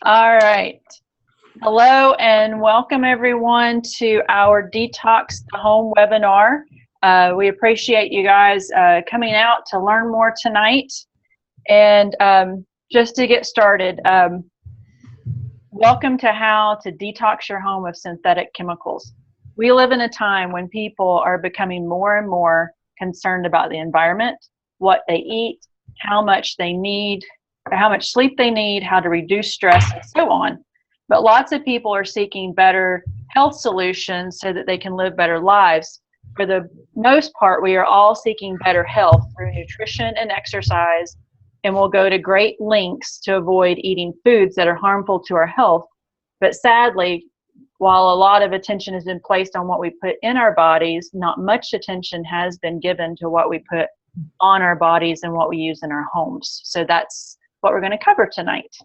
All right. Hello and welcome everyone to our Detox the Home webinar. We appreciate you guys coming out to learn more tonight. And just to get started, welcome to how to detox your home of synthetic chemicals. We live in a time when people are becoming more and more concerned about the environment, what they eat, how much they need, how much sleep they need, how to reduce stress, and so on. But lots of people are seeking better health solutions so that they can live better lives. For the most part, we are all seeking better health through nutrition and exercise, and we'll go to great lengths to avoid eating foods that are harmful to our health. But sadly, while a lot of attention has been placed on what we put in our bodies, not much attention has been given to what we put on our bodies and what we use in our homes. So that's what we're going to cover tonight.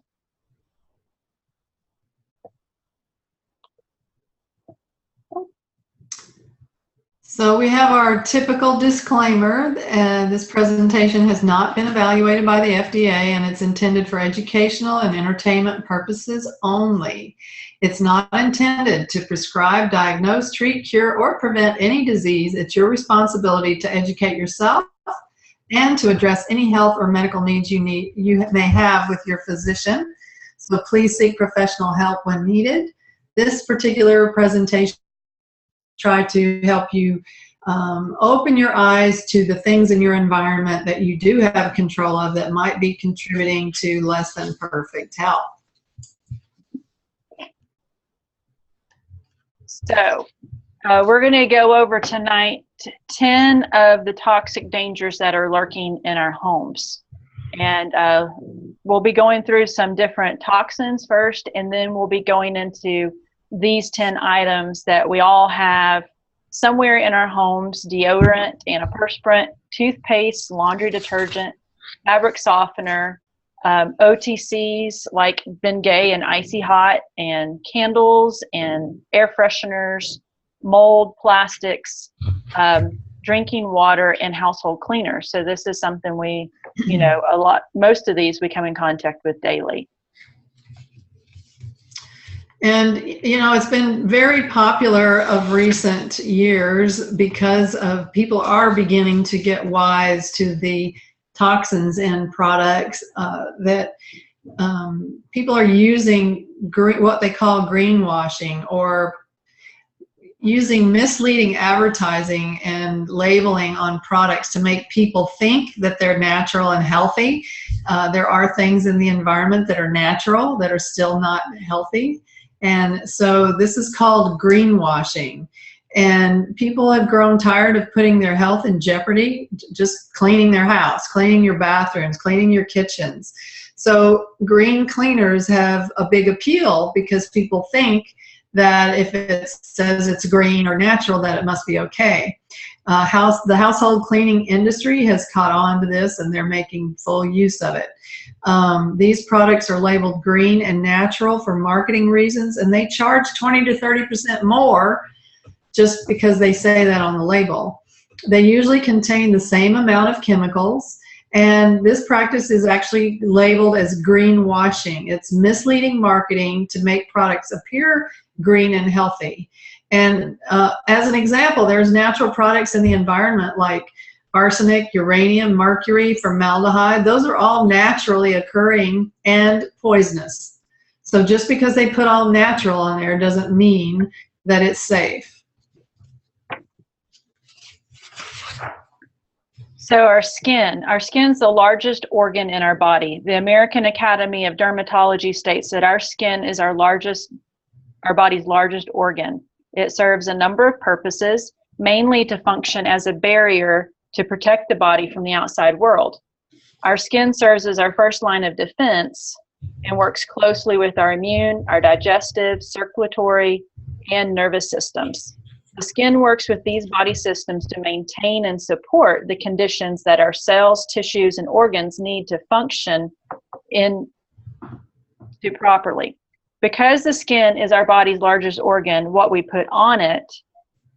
So we have our typical disclaimer. This presentation has not been evaluated by the FDA and it's intended for educational and entertainment purposes only. It's not intended to prescribe, diagnose, treat, cure, or prevent any disease. It's your responsibility to educate yourself and to address any health or medical needs you may have with your physician. So please seek professional help when needed. This particular presentation try to help you open your eyes to the things in your environment that you do have control of that might be contributing to less than perfect health. So we're going to go over tonight 10 of the toxic dangers that are lurking in our homes. And we'll be going through some different toxins first, and then we'll be going into these 10 items that we all have somewhere in our homes: deodorant, antiperspirant, toothpaste, laundry detergent, fabric softener, OTCs like Bengay and Icy Hot, and candles and air fresheners, mold, plastics, drinking water, and household cleaners. So this is something we, most of these we come in contact with daily. And, it's been very popular of recent years because of people are beginning to get wise to the toxins in products that people are using what they call greenwashing, or using misleading advertising and labeling on products to make people think that they're natural and healthy. There are things in the environment that are natural that are still not healthy. And so this is called greenwashing. And people have grown tired of putting their health in jeopardy, just cleaning their house, cleaning your bathrooms, cleaning your kitchens. So green cleaners have a big appeal because people think that if it says it's green or natural, that it must be okay. The household cleaning industry has caught on to this, and they're making full use of it. These products are labeled green and natural for marketing reasons, and they charge 20 to 30% more just because they say that on the label. They usually contain the same amount of chemicals, and this practice is actually labeled as greenwashing. It's misleading marketing to make products appear green and healthy. And as an example, there's natural products in the environment like arsenic, uranium, mercury, formaldehyde. Those are all naturally occurring and poisonous. So just because they put all natural on there doesn't mean that it's safe. So our skin's the largest organ in our body. The American Academy of Dermatology states that our skin is our body's largest organ. It serves a number of purposes, mainly to function as a barrier to protect the body from the outside world. Our skin serves as our first line of defense and works closely with our immune, our digestive, circulatory, and nervous systems. The skin works with these body systems to maintain and support the conditions that our cells, tissues, and organs need to function properly. Because the skin is our body's largest organ, what we put on it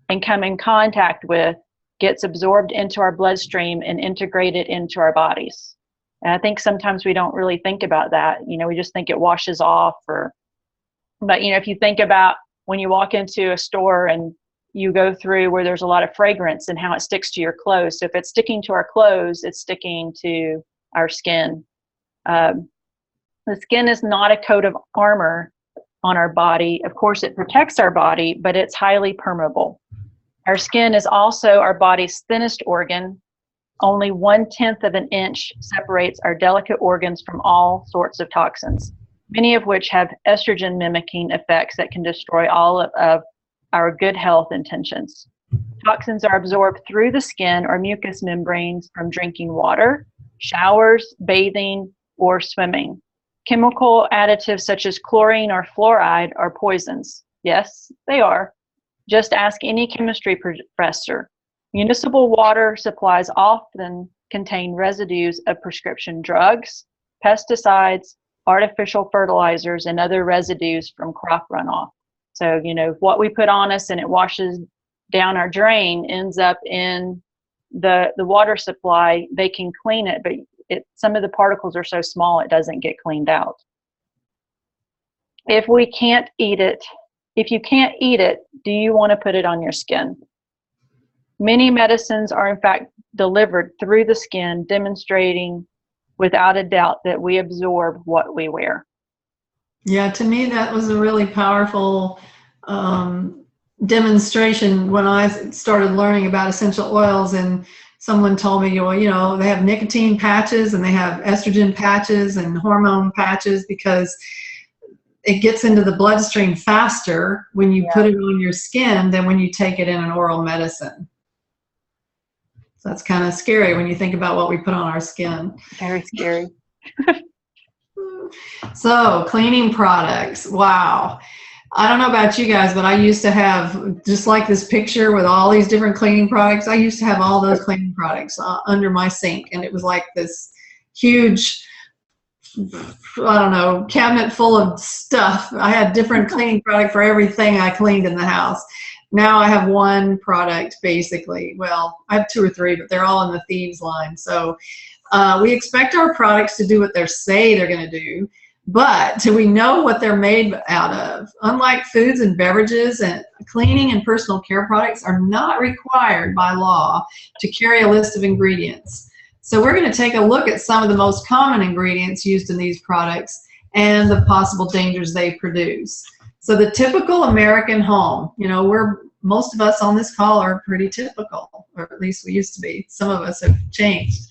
and come in contact with gets absorbed into our bloodstream and integrated into our bodies. And I think sometimes we don't really think about that. You know, we just think it washes off, but you know, if you think about when you walk into a store and you go through where there's a lot of fragrance and how it sticks to your clothes. So if it's sticking to our clothes, it's sticking to our skin. The skin is not a coat of armor on our body. Of course, it protects our body, but it's highly permeable. Our skin is also our body's thinnest organ. Only 1/10 of an inch separates our delicate organs from all sorts of toxins, many of which have estrogen mimicking effects that can destroy all of our good health intentions. Toxins are absorbed through the skin or mucous membranes from drinking water, showers, bathing, or swimming. Chemical additives such as chlorine or fluoride are poisons. Yes, they are. Just ask any chemistry professor. Municipal water supplies often contain residues of prescription drugs, pesticides, artificial fertilizers, and other residues from crop runoff. So, you know, what we put on us and it washes down our drain ends up in the water supply. They can clean it, but some of the particles are so small it doesn't get cleaned out. If you can't eat it, do you want to put it on your skin? Many medicines are in fact delivered through the skin, demonstrating without a doubt that we absorb what we wear. Yeah, to me that was a really powerful demonstration when I started learning about essential oils, and someone told me, well, you know, they have nicotine patches and they have estrogen patches and hormone patches because it gets into the bloodstream faster when you put it on your skin than when you take it in an oral medicine. So that's kind of scary when you think about what we put on our skin. Very scary. So cleaning products, wow. I don't know about you guys, but I used to have, just like this picture with all these different cleaning products, I used to have all those cleaning products under my sink, and it was like this huge, I don't know, cabinet full of stuff. I had different cleaning product for everything I cleaned in the house. Now I have one product basically. Well, I have 2 or 3, but they're all in the thieves line. So we expect our products to do what they say they're going to do, but do we know what they're made out of? Unlike foods and beverages, and cleaning and personal care products are not required by law to carry a list of ingredients. So we're going to take a look at some of the most common ingredients used in these products and the possible dangers they produce. So the typical American home, you know, most of us on this call are pretty typical, or at least we used to be. Some of us have changed.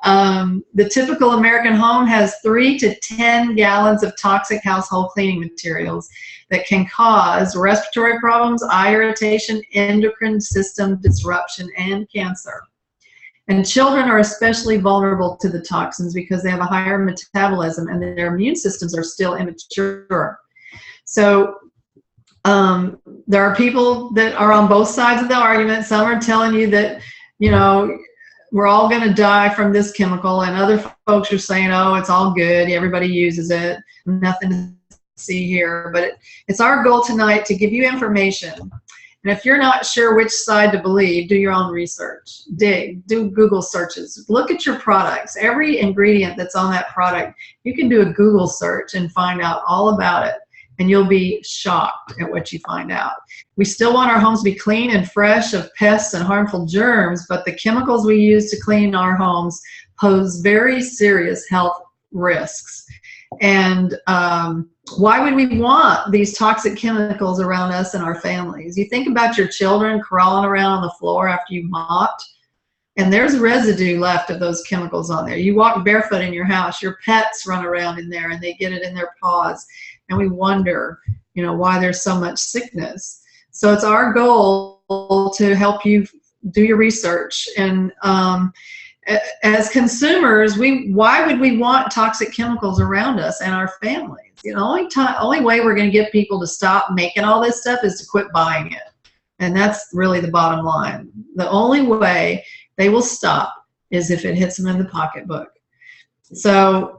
The typical American home has 3 to 10 gallons of toxic household cleaning materials that can cause respiratory problems, eye irritation, endocrine system disruption, and cancer. And children are especially vulnerable to the toxins because they have a higher metabolism and their immune systems are still immature. So there are people that are on both sides of the argument. Some are telling you that, you know, we're all going to die from this chemical, and other folks are saying, oh, it's all good, everybody uses it, nothing to see here. But it's our goal tonight to give you information. And if you're not sure which side to believe, do your own research. Dig, do Google searches. Look at your products. Every ingredient that's on that product, you can do a Google search and find out all about it. And you'll be shocked at what you find out. We still want our homes to be clean and fresh of pests and harmful germs, but the chemicals we use to clean our homes pose very serious health risks. And why would we want these toxic chemicals around us and our families? You think about your children crawling around on the floor after you mopped, and there's residue left of those chemicals on there. You walk barefoot in your house, your pets run around in there and they get it in their paws. And we wonder, you know, why there's so much sickness. So it's our goal to help you do your research. And as consumers, why would we want toxic chemicals around us and our families? The only way we're going to get people to stop making all this stuff is to quit buying it. And that's really the bottom line. The only way they will stop is if it hits them in the pocketbook. So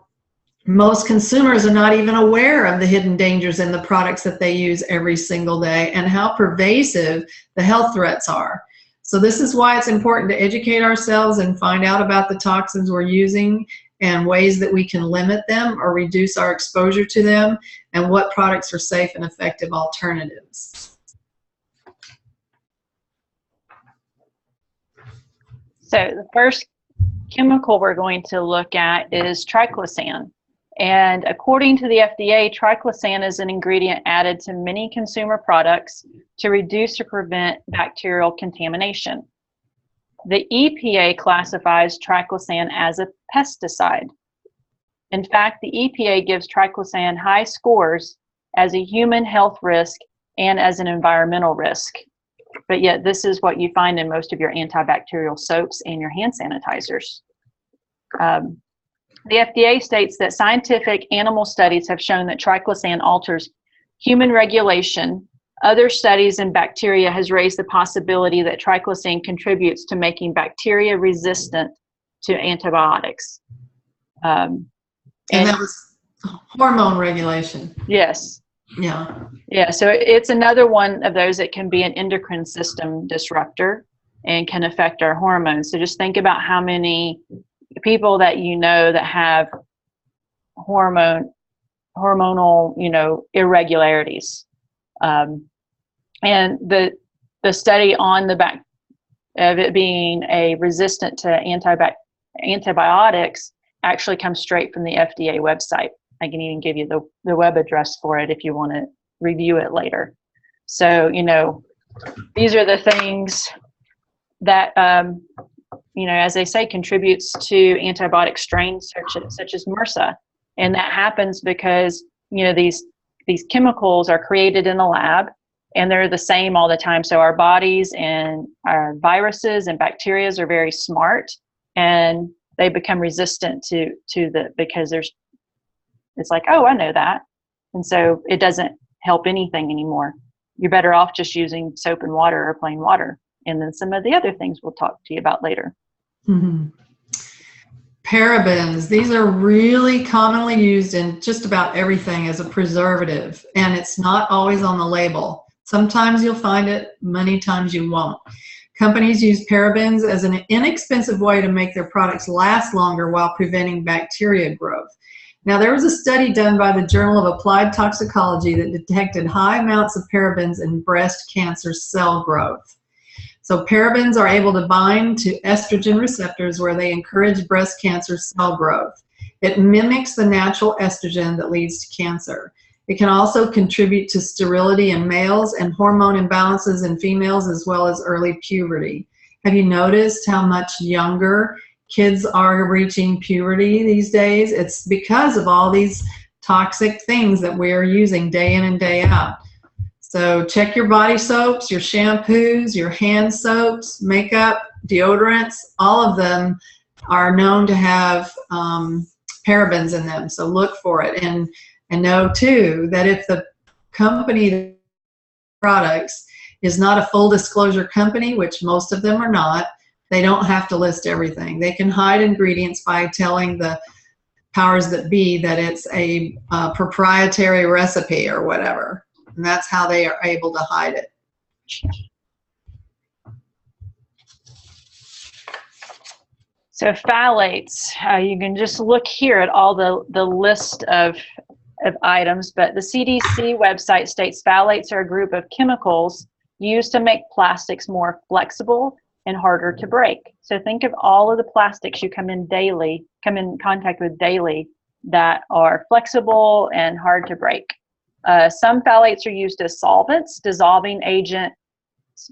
most consumers are not even aware of the hidden dangers in the products that they use every single day and how pervasive the health threats are. So this is why it's important to educate ourselves and find out about the toxins we're using and ways that we can limit them or reduce our exposure to them, and what products are safe and effective alternatives. So the first chemical we're going to look at is triclosan. And according to the FDA, triclosan is an ingredient added to many consumer products to reduce or prevent bacterial contamination. The EPA classifies triclosan as a pesticide. In fact, the EPA gives triclosan high scores as a human health risk and as an environmental risk. But yet this is what you find in most of your antibacterial soaps and your hand sanitizers. The FDA states that scientific animal studies have shown that triclosan alters human regulation. Other studies in bacteria has raised the possibility that triclosan contributes to making bacteria resistant to antibiotics. And that was hormone regulation. Yes. Yeah. Yeah, so it's another one of those that can be an endocrine system disruptor and can affect our hormones. So just think about how many people that you know that have hormonal, irregularities. And the study on the back of it being a resistant to antibiotics actually comes straight from the FDA website. I can even give you the web address for it if you want to review it later. So, these are the things that, as they say, contributes to antibiotic strains such as MRSA. And that happens because, these chemicals are created in the lab and they're the same all the time. So our bodies and our viruses and bacteria are very smart, and they become resistant because it's like, oh, I know that. And so it doesn't help anything anymore. You're better off just using soap and water or plain water. And then some of the other things we'll talk to you about later. Mm-hmm. Parabens, these are really commonly used in just about everything as a preservative, and it's not always on the label. Sometimes you'll find it, many times you won't. Companies use parabens as an inexpensive way to make their products last longer while preventing bacteria growth. Now, there was a study done by the Journal of Applied Toxicology that detected high amounts of parabens in breast cancer cell growth. So parabens are able to bind to estrogen receptors where they encourage breast cancer cell growth. It mimics the natural estrogen that leads to cancer. It can also contribute to sterility in males and hormone imbalances in females, as well as early puberty. Have you noticed how much younger kids are reaching puberty these days? It's because of all these toxic things that we're using day in and day out. So check your body soaps, your shampoos, your hand soaps, makeup, deodorants. All of them are known to have parabens in them. So look for it. And know too that if the company products is not a full disclosure company, which most of them are not, they don't have to list everything. They can hide ingredients by telling the powers that be that it's a proprietary recipe or whatever. And that's how they are able to hide it. So phthalates, you can just look here at all the list of items, but the CDC website states phthalates are a group of chemicals used to make plastics more flexible and harder to break. So think of all of the plastics you come in contact with daily that are flexible and hard to break. Some phthalates are used as solvents, dissolving agents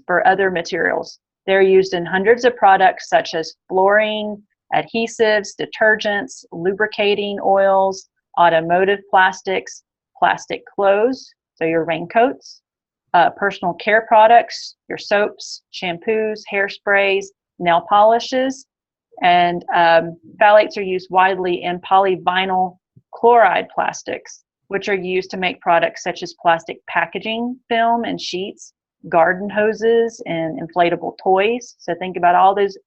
for other materials. They're used in hundreds of products such as flooring, adhesives, detergents, lubricating oils, automotive plastics, plastic clothes, so your raincoats, personal care products, your soaps, shampoos, hairsprays, nail polishes, and phthalates are used widely in polyvinyl chloride plastics, which are used to make products such as plastic packaging film and sheets, garden hoses, and inflatable toys. So think about all those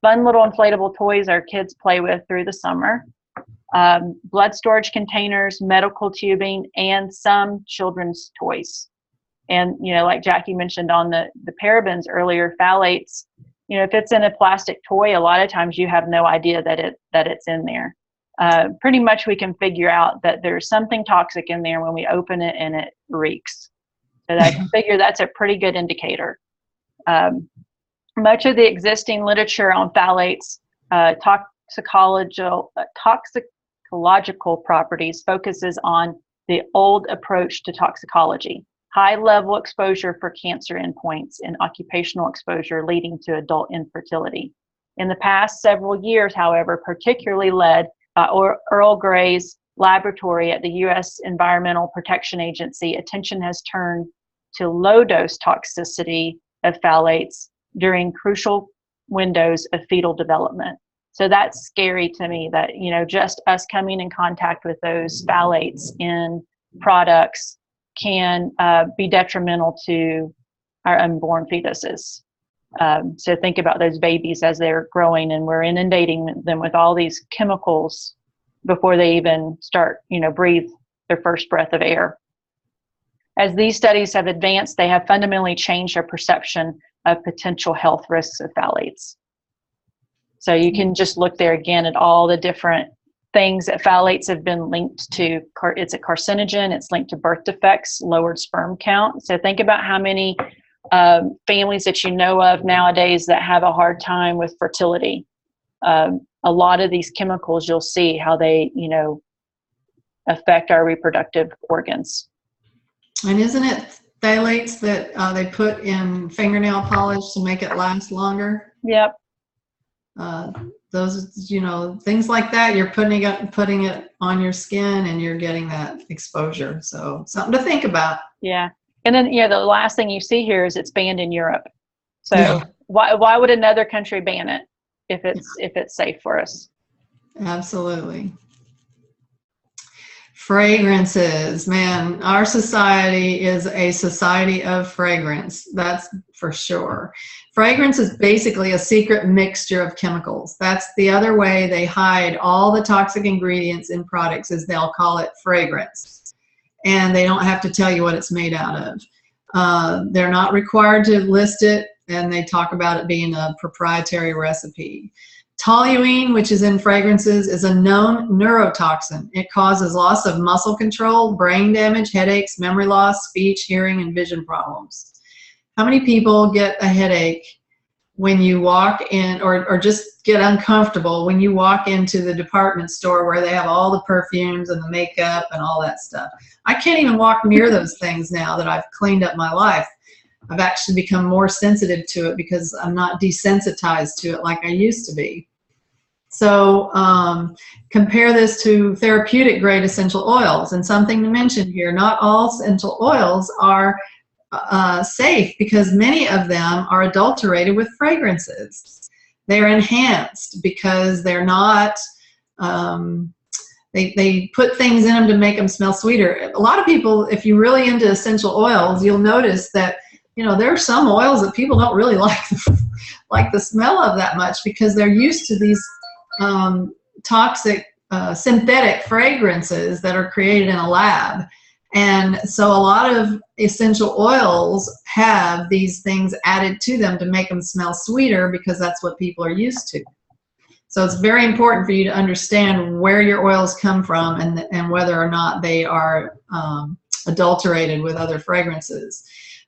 fun little inflatable toys our kids play with through the summer. Blood storage containers, medical tubing, and some children's toys. And, like Jackie mentioned on the parabens earlier, phthalates, if it's in a plastic toy, a lot of times you have no idea that it's in there. pretty much we can figure out that there's something toxic in there when we open it and it reeks. So I figure that's a pretty good indicator. Much of the existing literature on phthalates, toxicological properties focuses on the old approach to toxicology, high level exposure for cancer endpoints and occupational exposure leading to adult infertility. In the past several years, however, particularly led by Earl Gray's laboratory at the U.S. Environmental Protection Agency, attention has turned to low dose toxicity of phthalates during crucial windows of fetal development. So that's scary to me that, you know, just us coming in contact with those phthalates in products can be detrimental to our unborn fetuses. So think about those babies as they're growing and we're inundating them with all these chemicals before they even start, you know, breathe their first breath of air. As these studies have advanced, they have fundamentally changed our perception of potential health risks of phthalates. So you can just look there again at all the different things that phthalates have been linked to. It's a carcinogen, it's linked to birth defects, lowered sperm count. So think about how many families that you know of nowadays that have a hard time with fertility. A lot of these chemicals, you'll see how they, you know, affect our reproductive organs. And isn't it phthalates that they put in fingernail polish to make it last longer? Yep. Those, you know, things like that, you're putting it on your skin and you're getting that exposure. So something to think about. Yeah. And then, yeah, the last thing you see here is it's banned in Europe. So yeah. why would another country ban it if it's safe for us? Absolutely. Fragrances, man, our society is a society of fragrance. That's for sure. Fragrance is basically a secret mixture of chemicals. That's the other way they hide all the toxic ingredients in products, is they'll call it fragrance. And they don't have to tell you what it's made out of. They're not required to list it, and they talk about it being a proprietary recipe. Toluene, which is in fragrances, is a known neurotoxin. It causes loss of muscle control, brain damage, headaches, memory loss, speech, hearing, and vision problems. How many people get a headache when you walk in, or just get uncomfortable when you walk into the department store where they have all the perfumes and the makeup and all that stuff? I can't even walk near those things now that I've cleaned up my life. I've actually become more sensitive to it because I'm not desensitized to it like I used to be. So compare this to therapeutic grade essential oils. And something to mention here, not all essential oils are safe because many of them are adulterated with fragrances. They're enhanced because they're not, they put things in them to make them smell sweeter. A lot of people, if you're really into essential oils, you'll notice that, you know, there are some oils that people don't really like the smell of that much because they're used to these toxic synthetic fragrances that are created in a lab. And so a lot of essential oils have these things added to them to make them smell sweeter because that's what people are used to. So it's very important for you to understand where your oils come from and whether or not they are adulterated with other fragrances.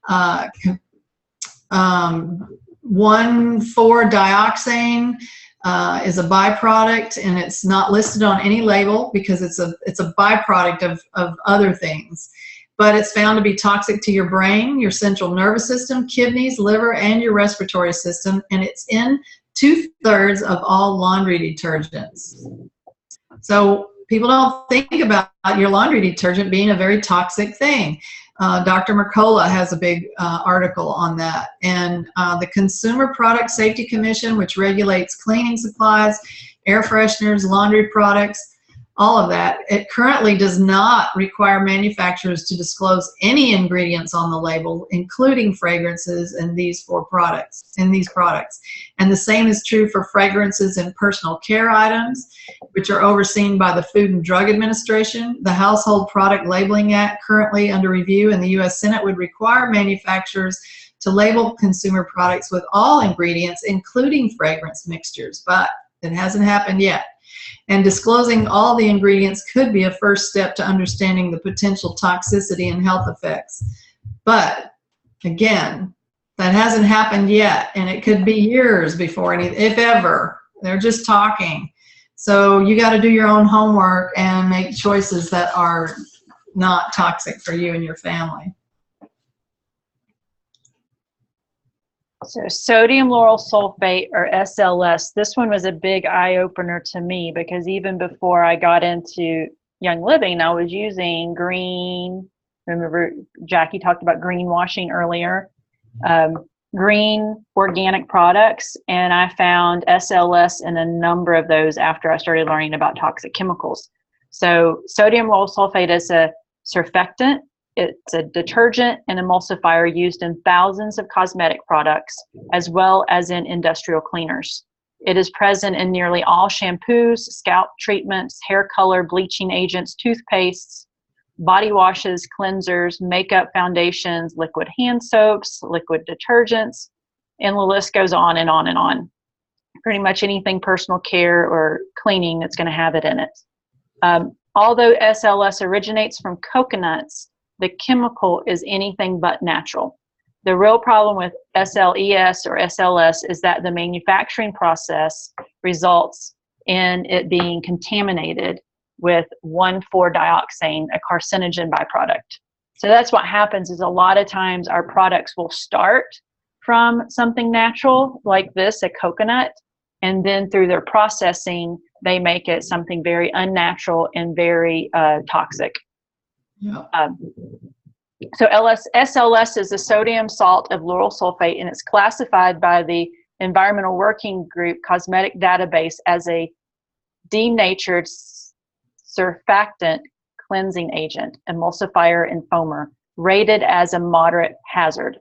1,4-dioxane is a byproduct, and it's not listed on any label because it's a byproduct of other things. But it's found to be toxic to your brain, your central nervous system, kidneys, liver, and your respiratory system, and it's in 2/3 of all laundry detergents. So people don't think about your laundry detergent being a very toxic thing. Dr. Mercola has a big article on that. And the Consumer Product Safety Commission, which regulates cleaning supplies, air fresheners, laundry products, all of that, it currently does not require manufacturers to disclose any ingredients on the label, including fragrances in these products. And the same is true for fragrances in personal care items, which are overseen by the Food and Drug Administration. The Household Product Labeling Act, currently under review in the U.S. Senate, would require manufacturers to label consumer products with all ingredients, including fragrance mixtures, but it hasn't happened yet. And disclosing all the ingredients could be a first step to understanding the potential toxicity and health effects. But again, that hasn't happened yet, and it could be years before any, if ever. They're just talking. So you got to do your own homework and make choices that are not toxic for you and your family. So sodium lauryl sulfate, or SLS, this one was a big eye-opener to me, because even before I got into Young Living, I was using green, remember Jackie talked about greenwashing earlier, green organic products, and I found SLS in a number of those after I started learning about toxic chemicals. So sodium lauryl sulfate is a surfactant. It's a detergent and emulsifier used in thousands of cosmetic products, as well as in industrial cleaners. It is present in nearly all shampoos, scalp treatments, hair color, bleaching agents, toothpastes, body washes, cleansers, makeup, foundations, liquid hand soaps, liquid detergents, and the list goes on and on and on. Pretty much anything personal care or cleaning that's going to have it in it. Although SLS originates from coconuts, the chemical is anything but natural. The real problem with SLES or SLS is that the manufacturing process results in it being contaminated with 1,4-dioxane, a carcinogen byproduct. So that's what happens, is a lot of times our products will start from something natural like this, a coconut, and then through their processing, they make it something very unnatural and very toxic. Yeah. So SLS is a sodium salt of lauryl sulfate, and it's classified by the Environmental Working Group Cosmetic Database as a denatured surfactant, cleansing agent, emulsifier, and foamer, rated as a moderate hazard.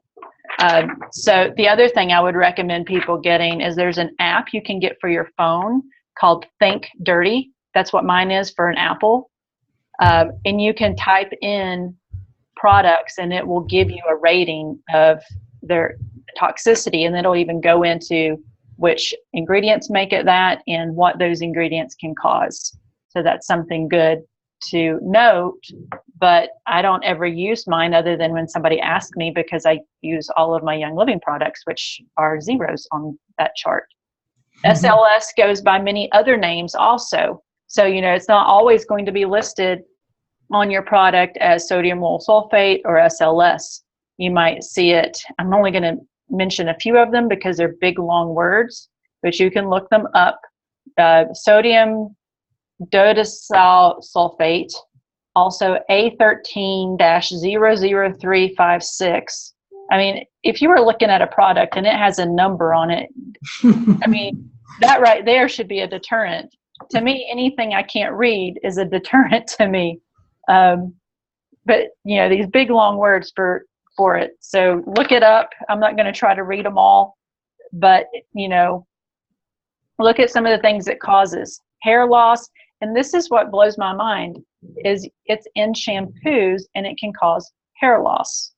So the other thing I would recommend people getting is there's an app you can get for your phone called Think Dirty. That's what mine is for an Apple. And you can type in products and it will give you a rating of their toxicity, and it'll even go into which ingredients make it that and what those ingredients can cause. So that's something good to note, but I don't ever use mine other than when somebody asks me, because I use all of my Young Living products, which are zeros on that chart. Mm-hmm. SLS goes by many other names also. So, you know, it's not always going to be listed on your product as sodium lauryl sulfate or SLS. You might see it. I'm only going to mention a few of them because they're big, long words, but you can look them up. Sodium dodecyl sulfate, also A13-00356. I mean, if you were looking at a product and it has a number on it, I mean, that right there should be a deterrent. To me, anything I can't read is a deterrent to me. But, you know, these big, long words for it. So look it up. I'm not going to try to read them all, but, you know, look at some of the things it causes. Hair loss, and this is what blows my mind, is it's in shampoos and it can cause hair loss.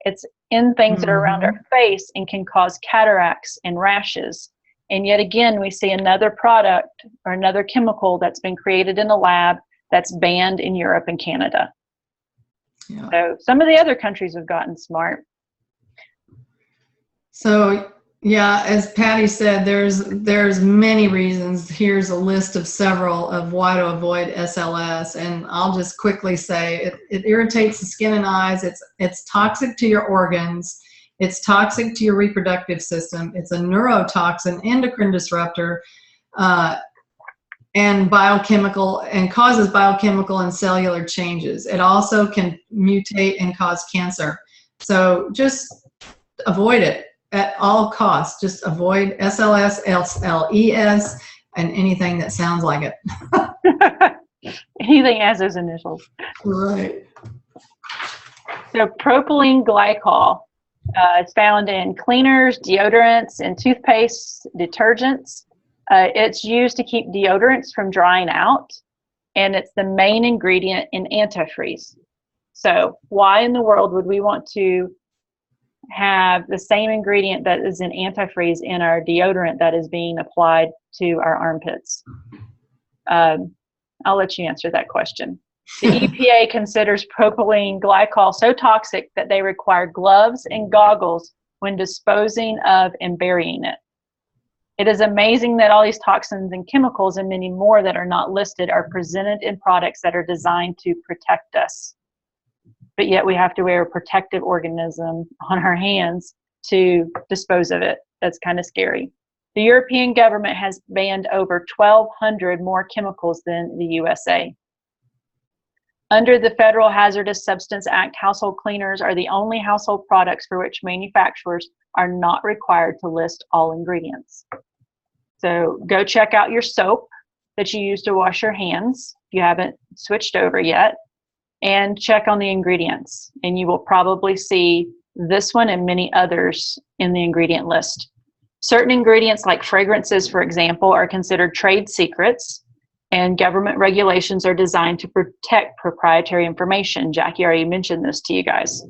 It's in things that are around our face and can cause cataracts and rashes. And yet again, we see another product or another chemical that's been created in a lab that's banned in Europe and Canada. Yeah. So some of the other countries have gotten smart. So yeah, as Patty said, there's many reasons. Here's a list of several of why to avoid SLS, and I'll just quickly say it irritates the skin and eyes. It's toxic to your organs. It's toxic to your reproductive system. It's a neurotoxin, endocrine disruptor, and biochemical, and causes biochemical and cellular changes. It also can mutate and cause cancer. So just avoid it at all costs. Just avoid SLS, SLES, and anything that sounds like it. Anything has those initials. Right. So propylene glycol. It's found in cleaners, deodorants, and toothpaste, detergents. It's used to keep deodorants from drying out, and it's the main ingredient in antifreeze. So why in the world would we want to have the same ingredient that is in antifreeze in our deodorant that is being applied to our armpits? I'll let you answer that question. The EPA considers propylene glycol so toxic that they require gloves and goggles when disposing of and burying it. It is amazing that all these toxins and chemicals and many more that are not listed are presented in products that are designed to protect us. But yet we have to wear a protective organism on our hands to dispose of it. That's kind of scary. The European government has banned over 1,200 more chemicals than the USA. Under the Federal Hazardous Substance Act, household cleaners are the only household products for which manufacturers are not required to list all ingredients. So go check out your soap that you use to wash your hands if you haven't switched over yet, and check on the ingredients. And you will probably see this one and many others in the ingredient list. Certain ingredients like fragrances, for example, are considered trade secrets, and government regulations are designed to protect proprietary information. Jackie already mentioned this to you guys.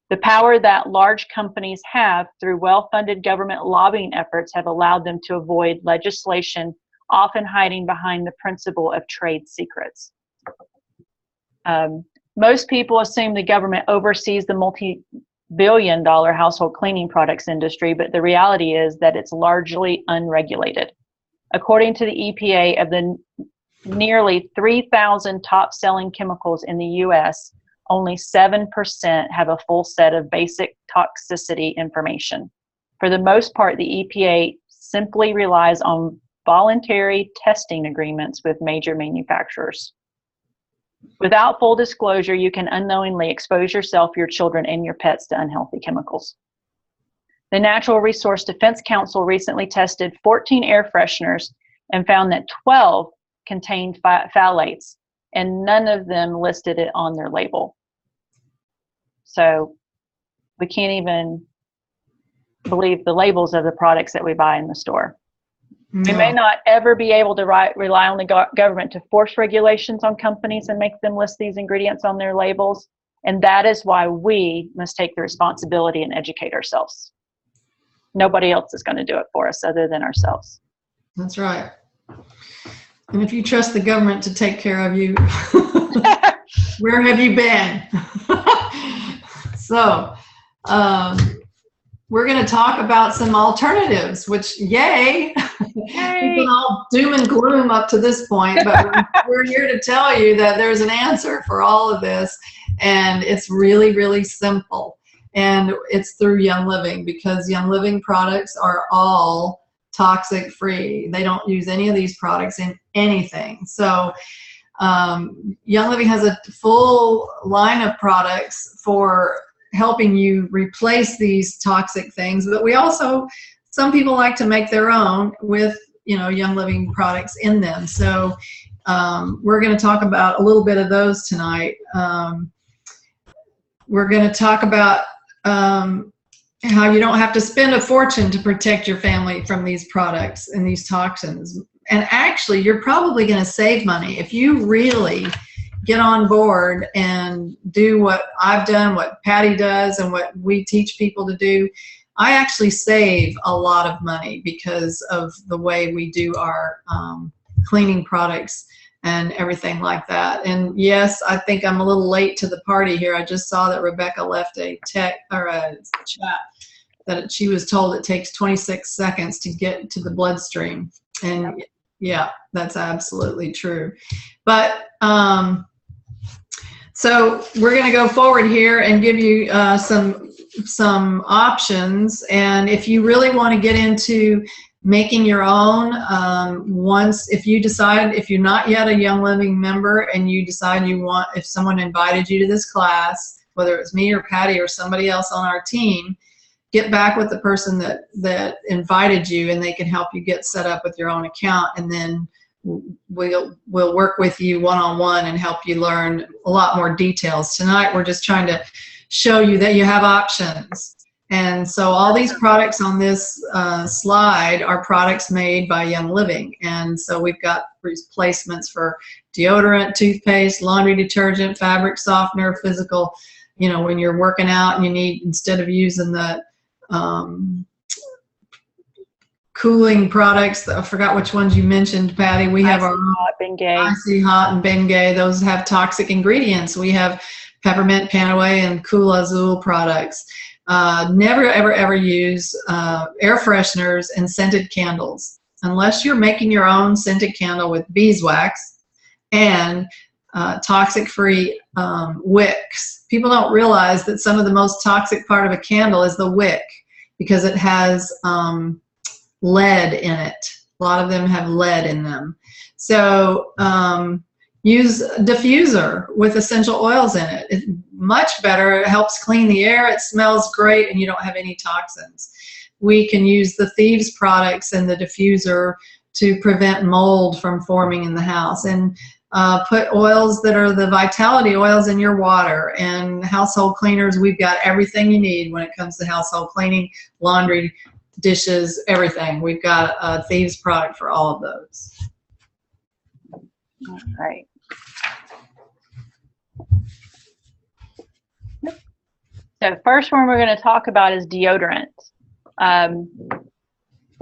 The power that large companies have through well-funded government lobbying efforts have allowed them to avoid legislation, often hiding behind the principle of trade secrets. Most people assume the government oversees the multi-billion-dollar household cleaning products industry, but the reality is that it's largely unregulated. According to the EPA, of the nearly 3,000 top-selling chemicals in the U.S., only 7% have a full set of basic toxicity information. For the most part, the EPA simply relies on voluntary testing agreements with major manufacturers. Without full disclosure, you can unknowingly expose yourself, your children, and your pets to unhealthy chemicals. The Natural Resource Defense Council recently tested 14 air fresheners and found that 12 contained phthalates, and none of them listed it on their label. So we can't even believe the labels of the products that we buy in the store. No. We may not ever be able to rely on the government to force regulations on companies and make them list these ingredients on their labels, and that is why we must take the responsibility and educate ourselves. Nobody else is going to do it for us other than ourselves. That's right. And if you trust the government to take care of you, where have you been? So, we're going to talk about some alternatives, which, yay! We've been all doom and gloom up to this point, but we're here to tell you that there's an answer for all of this, and it's really, really simple. And it's through Young Living, because Young Living products are all toxic free. They don't use any of these products in anything. So Young Living has a full line of products for helping you replace these toxic things, but we also, some people like to make their own with, you know, Young Living products in them. So we're going to talk about a little bit of those tonight. We're going to talk about how you don't have to spend a fortune to protect your family from these products and these toxins. And actually, you're probably going to save money if you really get on board and do what I've done, what Patty does, and what we teach people to do. I actually save a lot of money because of the way we do our cleaning products and everything like that. And yes, I think I'm a little late to the party here. I just saw that Rebecca left a text or a chat that she was told it takes 26 seconds to get to the bloodstream. And yeah, that's absolutely true. But so we're going to go forward here and give you some options. And if you really want to get into making your own, if you decide, if you're not yet a Young Living member and you decide you want, if someone invited you to this class, whether it's me or Patty or somebody else on our team, get back with the person that invited you, and they can help you get set up with your own account, and then we'll work with you one-on-one and help you learn a lot more details. Tonight we're just trying to show you that you have options. And so all these products on this slide are products made by Young Living. And so we've got replacements for deodorant, toothpaste, laundry detergent, fabric softener, physical you know, when you're working out and you need, instead of using the cooling products, I forgot which ones you mentioned, Patty. We have our hot, Bengay. Icy Hot and Bengay. Those have toxic ingredients. We have peppermint, Panaway, and Cool Azul products. Never, ever, ever use air fresheners and scented candles unless you're making your own scented candle with beeswax and toxic-free wicks. People don't realize that some of the most toxic part of a candle is the wick, because it has lead in it. A lot of them have lead in them. So use a diffuser with essential oils in it. It's much better. It helps clean the air. It smells great, and you don't have any toxins. We can use the Thieves products in the diffuser to prevent mold from forming in the house, and put oils that are the vitality oils in your water. And household cleaners, we've got everything you need when it comes to household cleaning, laundry, dishes, everything. We've got a Thieves product for all of those. All right. So first one we're going to talk about is deodorant.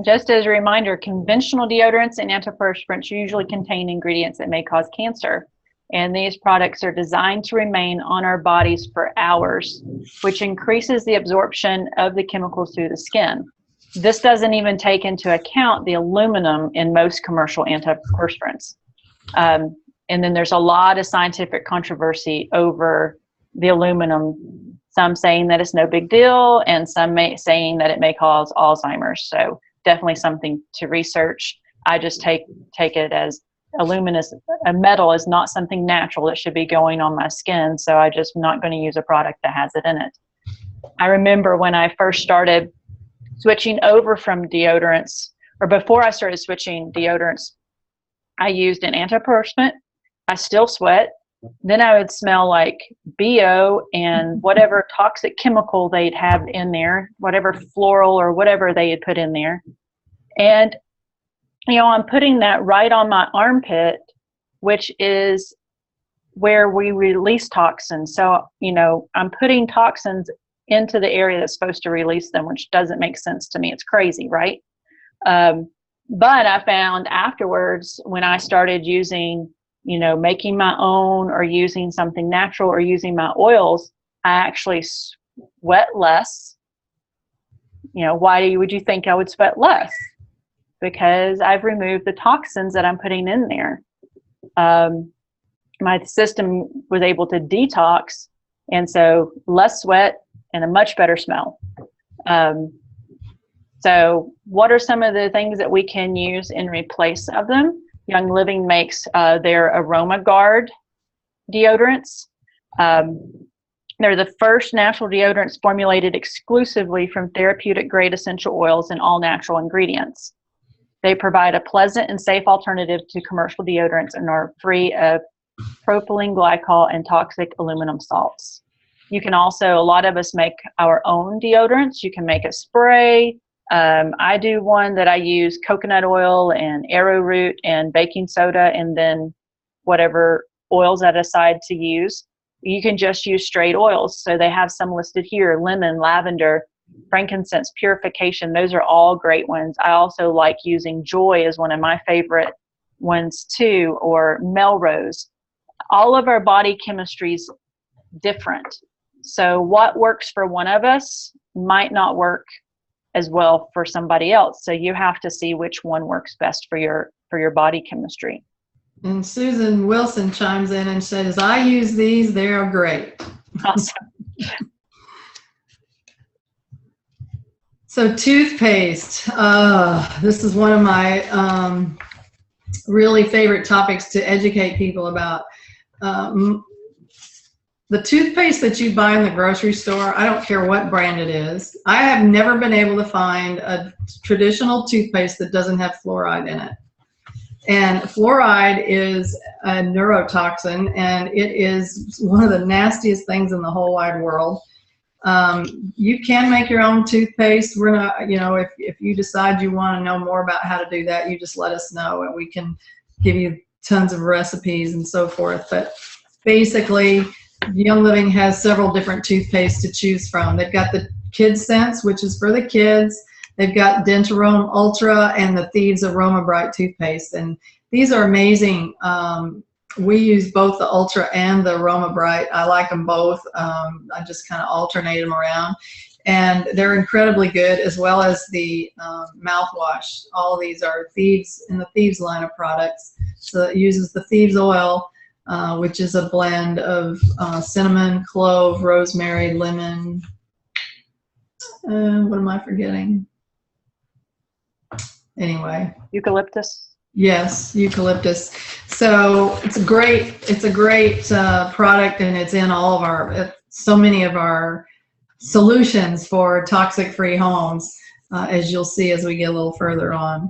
Just as a reminder, conventional deodorants and antiperspirants usually contain ingredients that may cause cancer. And these products are designed to remain on our bodies for hours, which increases the absorption of the chemicals through the skin. This doesn't even take into account the aluminum in most commercial antiperspirants. And then there's a lot of scientific controversy over the aluminum, some saying that it's no big deal, and some saying that it may cause Alzheimer's. So definitely something to research. I just take it as aluminum, a metal, is not something natural that should be going on my skin, so I just not going to use a product that has it in it. I remember when I first started switching over from deodorants, or before I started switching deodorants, I used an antiperspirant. I still sweat. Then I would smell like BO and whatever toxic chemical they'd have in there, whatever floral or whatever they had put in there. And, you know, I'm putting that right on my armpit, which is where we release toxins. So, you know, I'm putting toxins into the area that's supposed to release them, which doesn't make sense to me. It's crazy, right? But I found afterwards, when I started using, you know, making my own or using something natural or using my oils, I actually sweat less. You know, why would you think I would sweat less? Because I've removed the toxins that I'm putting in there. My system was able to detox, and so less sweat and a much better smell. So what are some of the things that we can use in replace of them? Young Living makes their Aroma Guard deodorants. They're the first natural deodorants formulated exclusively from therapeutic grade essential oils and all natural ingredients. They provide a pleasant and safe alternative to commercial deodorants and are free of propylene glycol and toxic aluminum salts. You can also, a lot of us make our own deodorants. You can make a spray. I do one that I use coconut oil and arrowroot and baking soda, and then whatever oils I decide to use. You can just use straight oils. So they have some listed here: lemon, lavender, frankincense, purification. Those are all great ones. I also like using Joy as one of my favorite ones too, or Melrose. All of our body chemistry is different. So what works for one of us might not work as well for somebody else. So you have to see which one works best for your body chemistry. And Susan Wilson chimes in and says, I use these, they are great. Awesome. So toothpaste, this is one of my really favorite topics to educate people about. The toothpaste that you buy in the grocery store, I don't care what brand it is. I have never been able to find a traditional toothpaste that doesn't have fluoride in it. And fluoride is a neurotoxin, and it is one of the nastiest things in the whole wide world. You can make your own toothpaste. We're not, you know, if you decide you want to know more about how to do that, you just let us know, and we can give you tons of recipes and so forth. But basically, Young Living has several different toothpaste to choose from. They've got the Kids Sense, which is for the kids. They've got Dentarome Ultra and the Thieves Aroma Bright toothpaste. And these are amazing. We use both the Ultra and the Aroma Bright. I like them both. I just kind of alternate them around. And they're incredibly good, as well as the mouthwash. All of these are Thieves in the Thieves line of products. So it uses the Thieves oil, which is a blend of cinnamon, clove, rosemary, lemon. What am I forgetting? Anyway. Eucalyptus. Yes, eucalyptus. So it's a great product, and it's in all of our, so many of our solutions for toxic-free homes, as you'll see as we get a little further on.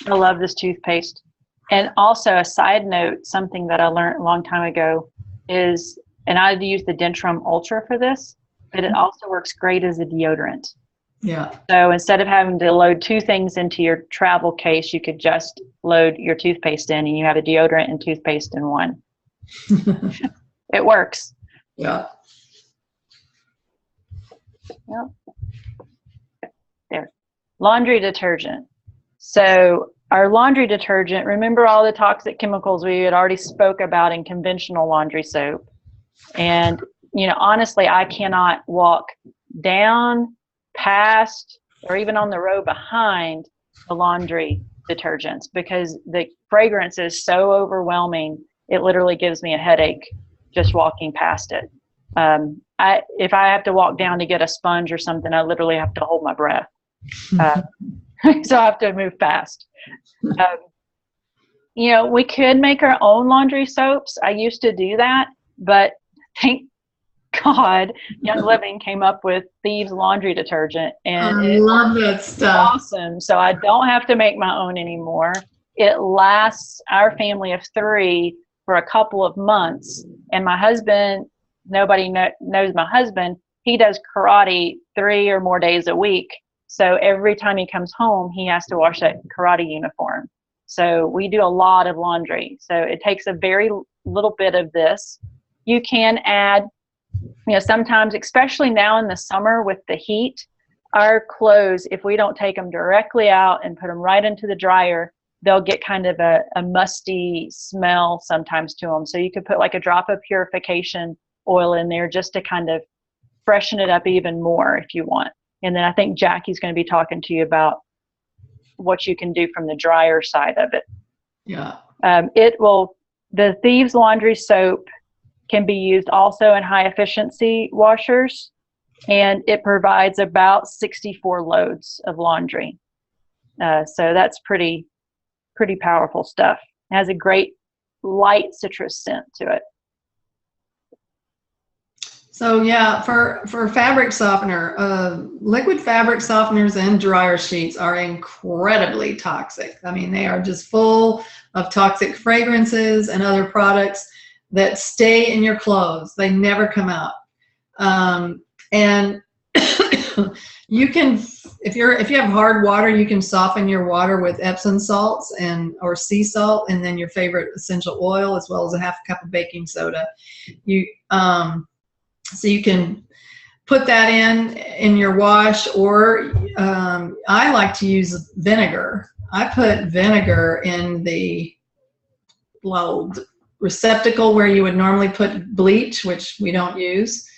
I love this toothpaste. And also a side note, something that I learned a long time ago is, and I use the Dentarome Ultra for this, but it also works great as a deodorant. Yeah. So instead of having to load two things into your travel case, you could just load your toothpaste in, and you have a deodorant and toothpaste in one. It works. Yeah. Yep. There. Laundry detergent. So our laundry detergent, remember all the toxic chemicals we had already spoke about in conventional laundry soap. And, you know, honestly, I cannot walk down, past, or even on the row behind the laundry detergents because the fragrance is so overwhelming. It literally gives me a headache just walking past it. If I have to walk down to get a sponge or something, I literally have to hold my breath. So I have to move fast. You know, we could make our own laundry soaps. I used to do that, but thank God Young Living came up with Thieves laundry detergent, and I love that stuff. Awesome. So I don't have to make my own anymore. It lasts our family of 3 for a couple of months. And my husband, nobody knows my husband, he does karate 3 or more days a week. So every time he comes home, he has to wash that karate uniform. So we do a lot of laundry. So it takes a very little bit of this. You can add, you know, sometimes, especially now in the summer with the heat, our clothes, if we don't take them directly out and put them right into the dryer, they'll get kind of a musty smell sometimes to them. So you could put like a drop of purification oil in there just to kind of freshen it up even more if you want. And then I think Jackie's going to be talking to you about what you can do from the dryer side of it. Yeah. The Thieves laundry soap can be used also in high efficiency washers, and it provides about 64 loads of laundry. So that's pretty powerful stuff. It has a great light citrus scent to it. So yeah, for fabric softener, liquid fabric softeners and dryer sheets are incredibly toxic. I mean, they are just full of toxic fragrances and other products that stay in your clothes. They never come out. And you can, if you have hard water, you can soften your water with Epsom salts or sea salt, and then your favorite essential oil, as well as a half a cup of baking soda. So you can put that in your wash, or I like to use vinegar. I put vinegar in the receptacle where you would normally put bleach, which we don't use.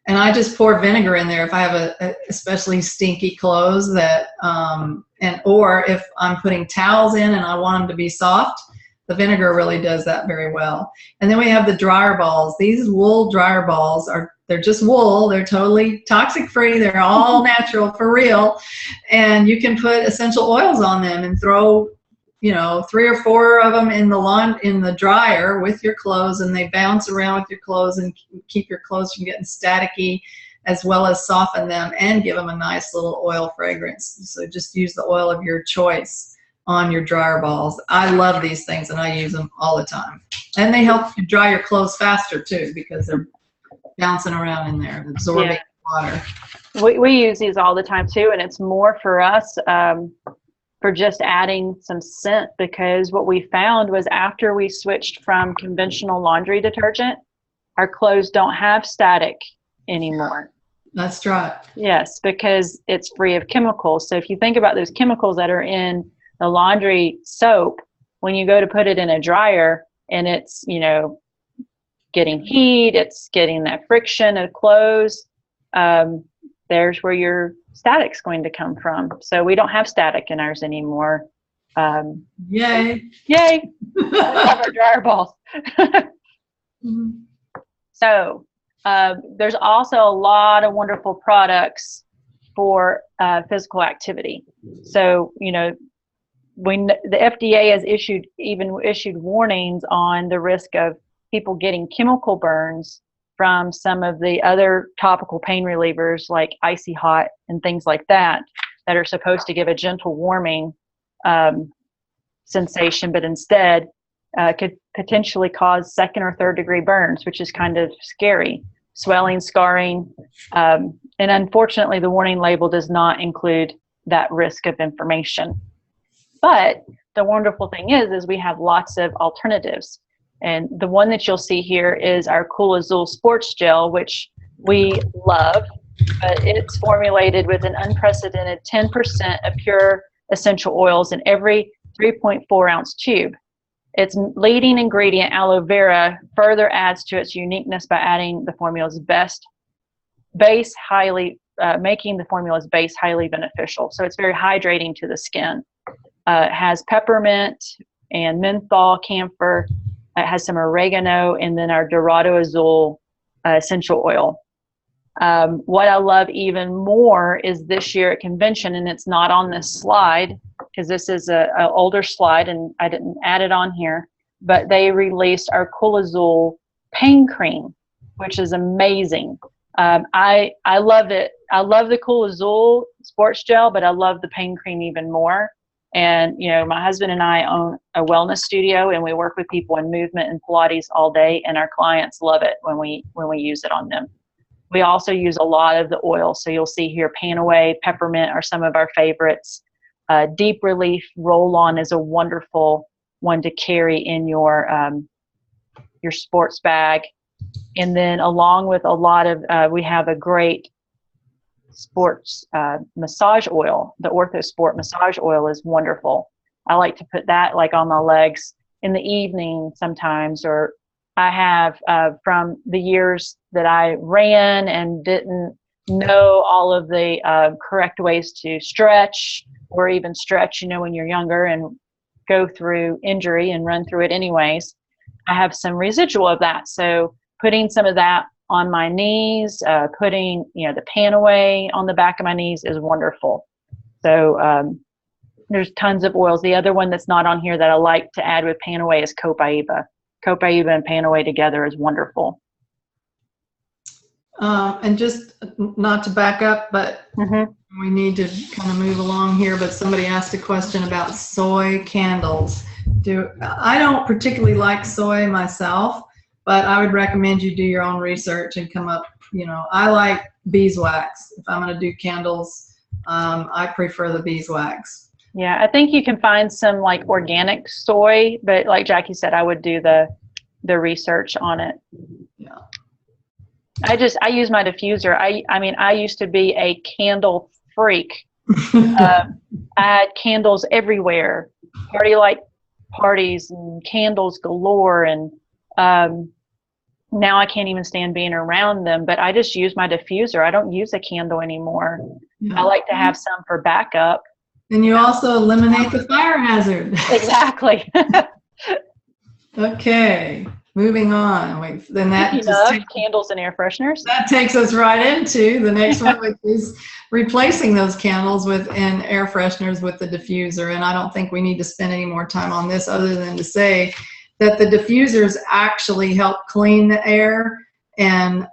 And I just pour vinegar in there if I have especially stinky clothes or if I'm putting towels in and I want them to be soft, the vinegar really does that very well. And then we have the dryer balls. These wool dryer balls they're just wool. They're totally toxic free. They're all natural for real. And you can put essential oils on them and throw, 3 or 4 of them in the dryer with your clothes, and they bounce around with your clothes and keep your clothes from getting staticky, as well as soften them and give them a nice little oil fragrance. So just use the oil of your choice on your dryer balls. I love these things, and I use them all the time. And they help you dry your clothes faster too, because they're bouncing around in there, absorbing water. We use these all the time too, and it's more for us. for just adding some scent, because what we found was after we switched from conventional laundry detergent, our clothes don't have static anymore. That's right. Yes, because it's free of chemicals. So if you think about those chemicals that are in the laundry soap, when you go to put it in a dryer and it's, getting heat, it's getting that friction of clothes, there's where your static's going to come from. So we don't have static in ours anymore. Yay. Yay. We love our dryer balls. So there's also a lot of wonderful products for physical activity. So, when the FDA has issued warnings on the risk of people getting chemical burns from some of the other topical pain relievers like Icy Hot and things like that are supposed to give a gentle warming sensation, but instead could potentially cause second or third degree burns, which is kind of scary. Swelling, scarring, and unfortunately the warning label does not include that risk of information. But the wonderful thing is we have lots of alternatives. And the one that you'll see here is our Cool Azul Sports Gel, which we love, but it's formulated with an unprecedented 10% of pure essential oils in every 3.4 ounce tube. Its leading ingredient, aloe vera, further adds to its uniqueness by adding the formula's making the formula's base highly beneficial. So it's very hydrating to the skin. It has peppermint and menthol, camphor. It has some oregano, and then our Dorado Azul essential oil. What I love even more is this year at convention, and it's not on this slide because this is an older slide and I didn't add it on here, but they released our Cool Azul pain cream, which is amazing. I love it. I love the Cool Azul sports gel, but I love the pain cream even more. And, my husband and I own a wellness studio, and we work with people in movement and Pilates all day, and our clients love it when we use it on them. We also use a lot of the oil. So you'll see here, Panaway, peppermint are some of our favorites. Deep Relief Roll-On is a wonderful one to carry in your sports bag. And then along with a lot of, we have a great sports massage oil. The OrthoSport massage oil is wonderful. I like to put that like on my legs in the evening sometimes, or I have from the years that I ran and didn't know all of the correct ways to stretch, or even stretch, when you're younger and go through injury and run through it anyways. I have some residual of that. So putting some of that on my knees, putting, the Panaway on the back of my knees is wonderful. So there's tons of oils. The other one that's not on here that I like to add with Panaway is Copaiba. Copaiba and Panaway together is wonderful. And just not to back up, but we need to kind of move along here, but somebody asked a question about soy candles. I don't particularly like soy myself, but I would recommend you do your own research and come up, I like beeswax. If I'm going to do candles, I prefer the beeswax. Yeah, I think you can find some like organic soy, but like Jackie said, I would do the research on it. Yeah. I use my diffuser. I used to be a candle freak. I had candles everywhere, parties and candles galore, and now I can't even stand being around them, but I just use my diffuser. I don't use a candle anymore. Yeah. I like to have some for backup. And you also eliminate the fire hazard. Exactly. Okay, moving on. Then that candles and air fresheners. That takes us right into the next one, which is replacing those candles and air fresheners with the diffuser. And I don't think we need to spend any more time on this other than to say that the diffusers actually help clean the air, and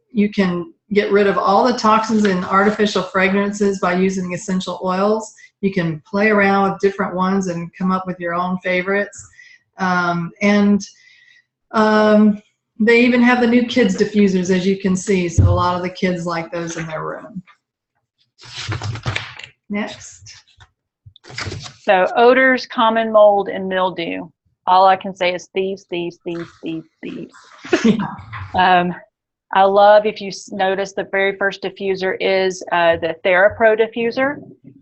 you can get rid of all the toxins and artificial fragrances by using essential oils. You can play around with different ones and come up with your own favorites. They even have the new kids diffusers, as you can see. So a lot of the kids like those in their room. Next. So odors, common mold, and mildew. All I can say is thieves, thieves, thieves, thieves, thieves. I love, if you notice, the very first diffuser is the TheraPro diffuser.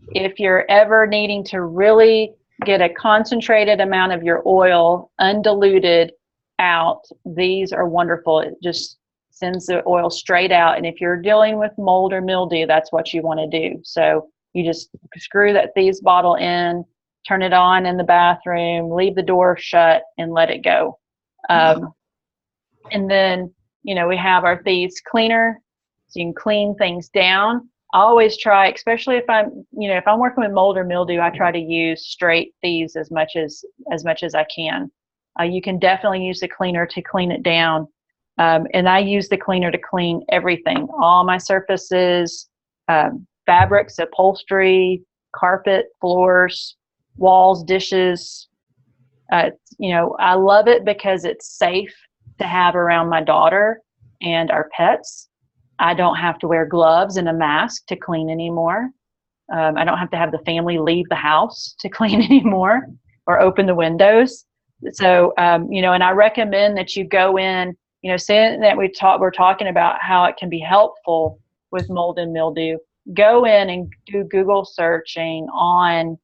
If you're ever needing to really get a concentrated amount of your oil, undiluted, out, these are wonderful. It just sends the oil straight out. And if you're dealing with mold or mildew, that's what you want to do. So you just screw that Thieves bottle in, turn it on in the bathroom, leave the door shut, and let it go. And then, we have our Thieves cleaner, so you can clean things down. I always try, especially if I'm working with mold or mildew, I try to use straight Thieves as much as I can. You can definitely use the cleaner to clean it down. And I use the cleaner to clean everything, all my surfaces, fabrics, upholstery, carpet, floors, walls, dishes. I love it because it's safe to have around my daughter and our pets. I don't have to wear gloves and a mask to clean anymore. I don't have to have the family leave the house to clean anymore or open the windows. So, and I recommend that you go in, saying that we're talking about how it can be helpful with mold and mildew. Go in and do Google searching on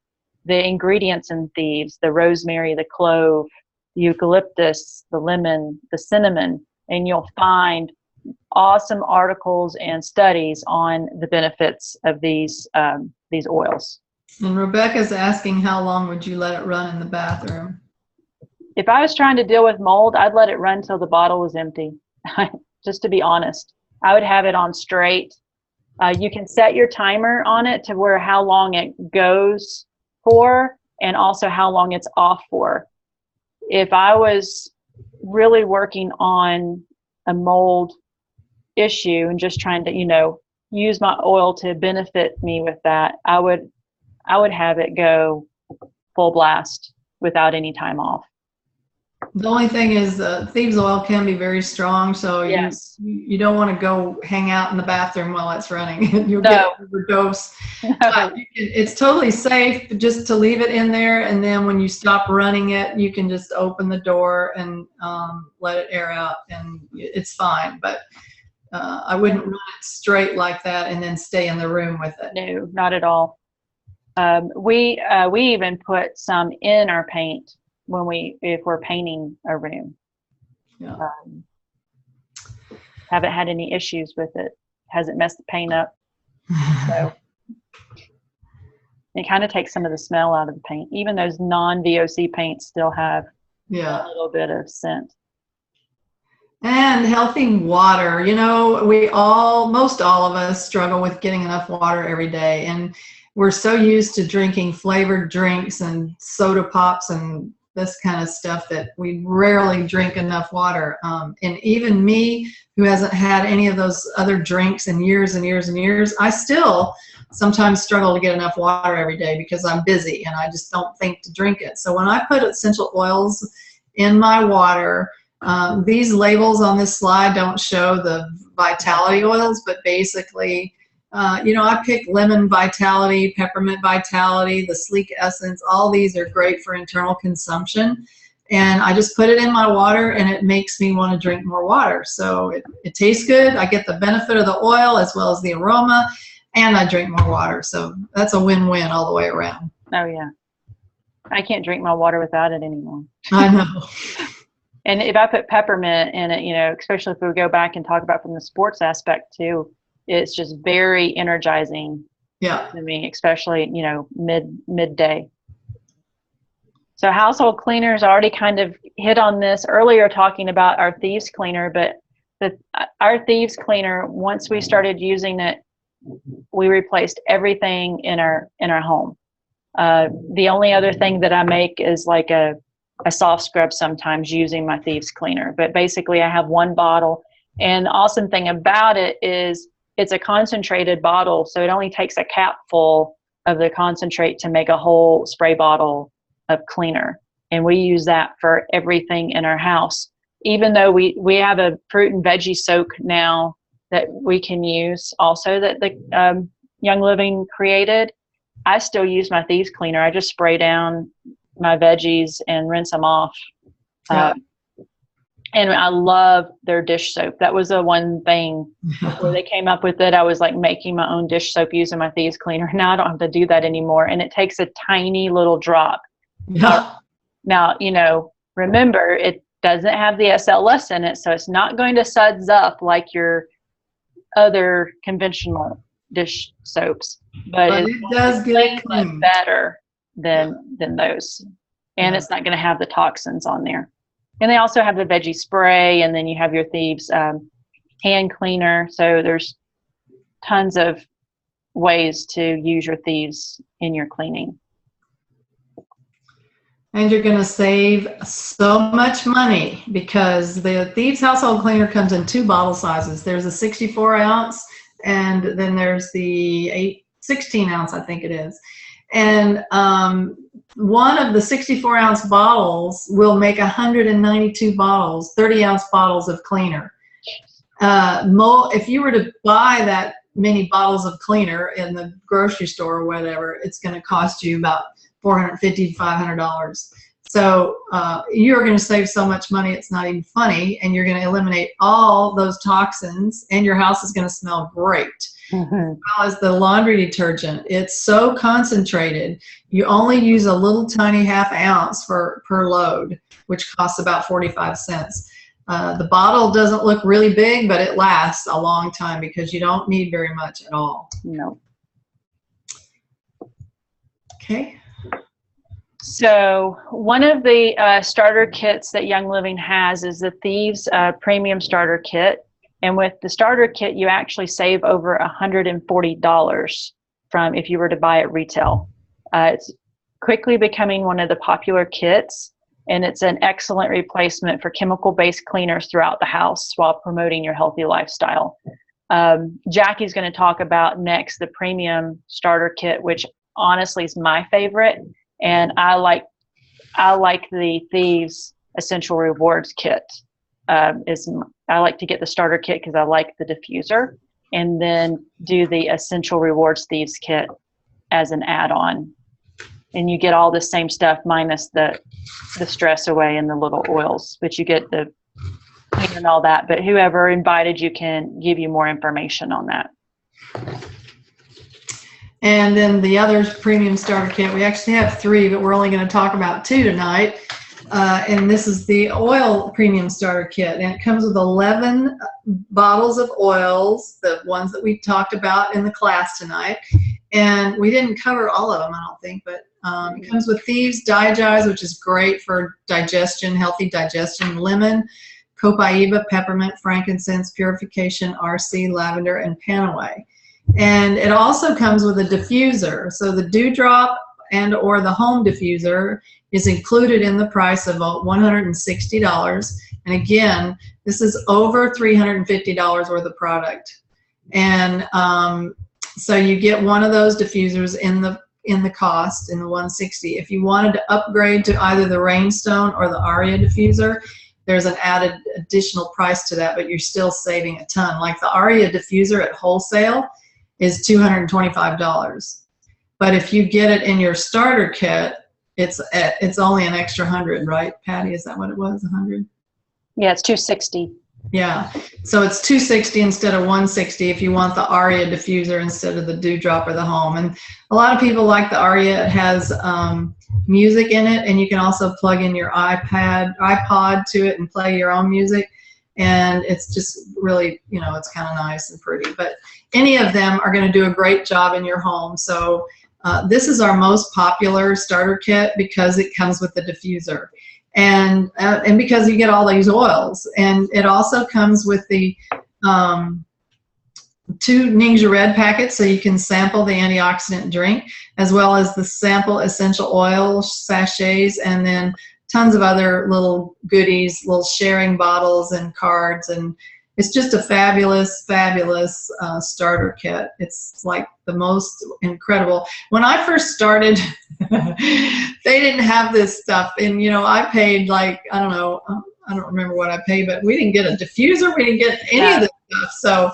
the ingredients in Thieves, the rosemary, the clove, the eucalyptus, the lemon, the cinnamon, and you'll find awesome articles and studies on the benefits of these oils. And Rebecca's asking, how long would you let it run in the bathroom? If I was trying to deal with mold, I'd let it run till the bottle was empty. Just to be honest, I would have it on straight. You can set your timer on it to where how long it goes for, and also how long it's off for. If I was really working on a mold issue and just trying to, use my oil to benefit me with that, I would have it go full blast without any time off. The only thing is Thieves oil can be very strong, so yes. you don't want to go hang out in the bathroom while it's running. You'll get overdose. But it's totally safe just to leave it in there, and then when you stop running it, you can just open the door and let it air out, and it's fine. But I wouldn't run it straight like that and then stay in the room with it. No, not at all. We even put some in our paint if we're painting a room. Yeah. Haven't had any issues with it. Hasn't messed the paint up. So it kind of takes some of the smell out of the paint. Even those non-VOC paints still have a little bit of scent. And healthy water. Most all of us struggle with getting enough water every day. And we're so used to drinking flavored drinks and soda pops and this kind of stuff that we rarely drink enough water. And even me, who hasn't had any of those other drinks in years and years and years, I still sometimes struggle to get enough water every day because I'm busy and I just don't think to drink it. So when I put essential oils in my water, these labels on this slide don't show the vitality oils, but basically, I pick lemon vitality, peppermint vitality, the sleek essence. All these are great for internal consumption. And I just put it in my water and it makes me want to drink more water. So it tastes good. I get the benefit of the oil as well as the aroma, and I drink more water. So that's a win-win all the way around. Oh, yeah. I can't drink my water without it anymore. I know. And if I put peppermint in it, especially if we go back and talk about from the sports aspect too, it's just very energizing to me, especially, midday. So household cleaners, I already kind of hit on this earlier talking about our Thieves cleaner, but our Thieves cleaner, once we started using it, we replaced everything in our home. The only other thing that I make is like a soft scrub sometimes using my Thieves cleaner, but basically I have one bottle, and the awesome thing about it is it's a concentrated bottle, so it only takes a cap full of the concentrate to make a whole spray bottle of cleaner, and we use that for everything in our house. Even though we have a fruit and veggie soak now that we can use also that the Young Living created, I still use my thieves cleaner. I just spray down my veggies and rinse them off. Yeah. And I love their dish soap. That was the one thing before they came up with it. I was like making my own dish soap using my thieves cleaner. Now I don't have to do that anymore. And it takes a tiny little drop. Yeah. Now, you know, remember, it doesn't have the SLS in it, so it's not going to suds up like your other conventional dish soaps. But it does get it clean. better than those. And it's not going to have the toxins on there. And they also have the veggie spray, and then you have your Thieves hand cleaner. So there's tons of ways to use your Thieves in your cleaning. And you're going to save so much money because the Thieves household cleaner comes in 2 bottle sizes. There's a 64 ounce, and then there's the 16 ounce, I think it is. And one of the 64 ounce bottles will make 192 bottles, 30 ounce bottles of cleaner. If you were to buy that many bottles of cleaner in the grocery store or whatever, it's going to cost you about $450 to $500. So you're going to save so much money, it's not even funny, and you're going to eliminate all those toxins, and your house is going to smell great. As well as the laundry detergent, it's so concentrated. You only use a little tiny ½ ounce per load, which costs about 45 cents. The bottle doesn't look really big, but it lasts a long time because you don't need very much at all. No. Okay. So one of the starter kits that Young Living has is the Thieves Premium Starter Kit. And with the starter kit, you actually save over $140 from if you were to buy it retail. It's quickly becoming one of the popular kits, and it's an excellent replacement for chemical-based cleaners throughout the house while promoting your healthy lifestyle. Jackie's going to talk about next the Premium Starter Kit, which honestly is my favorite, and I like the Thieves Essential Rewards Kit. I like to get the starter kit because I like the diffuser, and then do the Essential Rewards Thieves Kit as an add-on. And you get all the same stuff minus the stress away and the little oils, but you get the clean and all that. But whoever invited you can give you more information on that. And then the other Premium Starter Kit, we actually have 3, but we're only going to talk about 2 tonight. And this is the Oil Premium Starter Kit, and it comes with 11 bottles of oils, the ones that we talked about in the class tonight. And we didn't cover all of them, I don't think, but it comes with Thieves Digize, which is great for digestion, healthy digestion, lemon, copaiba, peppermint, frankincense, purification, RC, lavender, and panaway. And it also comes with a diffuser. So the Dewdrop and or the home diffuser is included in the price of $160. And again, this is over $350 worth of product. And so you get one of those diffusers in the cost, in the $160. If you wanted to upgrade to either the Rainstone or the Aria diffuser, there's an added additional price to that, but you're still saving a ton. Like the Aria diffuser at wholesale is $225. But if you get it in your starter kit, it's only an extra 100, right, Patty? Is that what it was, 100? Yeah, it's $260. Yeah, so it's $260 instead of $160 if you want the Aria diffuser instead of the Dewdrop or the Home. And a lot of people like the Aria. It has music in it, and you can also plug in your iPod to it and play your own music. And it's just really, you know, it's kind of nice and pretty. But any of them are going to do a great job in your home. So this is our most popular starter kit because it comes with the diffuser. And because you get all these oils, and it also comes with the 2 Ningxia Red packets, so you can sample the antioxidant drink, as well as the sample essential oil sachets, and then tons of other little goodies, little sharing bottles and cards, and it's just a fabulous, fabulous starter kit. It's like the most incredible. When I first started, they didn't have this stuff. And, you know, I paid like, I don't know, I don't remember what I paid, but we didn't get a diffuser. We didn't get any of this stuff. So